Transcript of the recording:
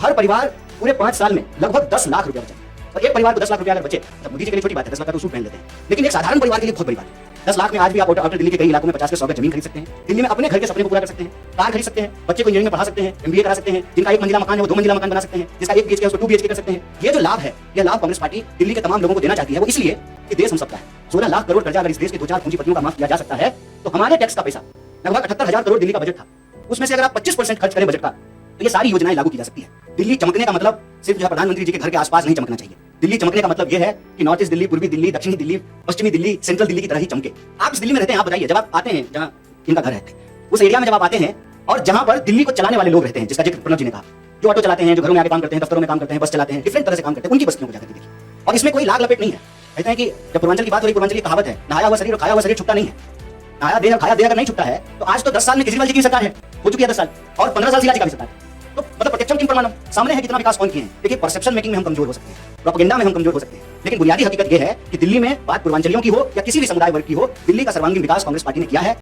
हर परिवार पूरे 5 साल में लगभग 10 लाख रुपया बचा। और एक परिवार को 10 लाख रुपया अगर बचे तो मोदी जी के लिए छोटी बात है, 10 लाख का तो सूट पहन लेते हैं, लेकिन एक साधारण परिवार के लिए बहुत बड़ी बात है। 10 लाख में आज भी आप आउटर दिल्ली के कई इलाकों में 50 से 100 गज जमीन खरीद सकते हैं, दिल्ली में अपने घर के सपने को पूरा कर सकते हैं, कार खरीद सकते हैं, बच्चे को इंजीनियरिंग में पढ़ा सकते हैं, MBA करा सकते हैं, जिनका 1 मंजिला मकान है वो 2 मंजिला मकान बना सकते हैं, जिसका 1 BHK है उसको 2 BHK कर सकते हैं। ये जो लाभ है, ये लाभ कांग्रेस पार्टी दिल्ली के तमाम लोगों को देना चाहती है, वो इसलिए कि देश हम सबका है। 16 लाख करोड़ कर्जा अगर इस देश के 2-4 पूंजीपतियों का माफ किया जा सकता है तो हमारे टैक्स का पैसा लगभग 78,000 करोड़ दिल्ली का बजट था, उसमें से अगर आप 25% खर्च करें बजट का तो ये सारी योजनाएं लागू की जा सकती है। दिल्ली चमकने का मतलब सिर्फ जो है प्रधानमंत्री जी के घर के आसपास नहीं चमकना चाहिए। दिल्ली चमकने का मतलब ये है कि नॉर्थ ईस्ट दिल्ली, पूर्वी दिल्ली, दक्षिणी दिल्ली, पश्चिमी दिल्ली, सेंट्रल दिल्ली की तरह ही चमके। आप इस दिल्ली में रहते हैं, आप बताइए, जब आप आते हैं जहाँ इनका घर है उस एरिया में जब आप आते हैं और जहां पर दिल्ली को चलाने वाले लोग रहते हैं, जिसका जिक्र प्रणव जी ने कहा, जो ऑटो चलाते हैं, जो घरों में आके काम करते हैं, दफ्तरों में काम करते हैं, बस चलाते हैं, डिफरेंट तरह से काम करते हैं, उनकी बस्तियों को जाकर देखिए। और इसमें कोई लाग लपेट नहीं है। कहते हैं कि जब पूर्वांचल की बात हो रही, पूर्वांचल की कहावत है, नहाया हुआ शरीर और खाया हुआ शरीर छुट्टा नहीं है। नहाया देह और खाया देह अगर नहीं छुट्टा है तो आज तो 10 साल में केजरीवाल जी की सरकार है, हो चुकी है 10 साल, और 15 साल शीला जी का भी सरकार है। तो मतलब प्रत्यक्षम किम प्रमाणम, सामने है कितना विकास कौन किए हैं। देखिए, परसेप्शन मेकिंग में हम कमजोर हो सकते हैं, प्रोपेगेंडा में हम कमजोर हो सकते हैं, लेकिन बुनियादी हकीकत यह है कि दिल्ली में बात पूर्वांचलियों की हो या किसी भी समुदाय वर्ग की हो, दिल्ली का सर्वांगीण विकास कांग्रेस पार्टी ने किया है।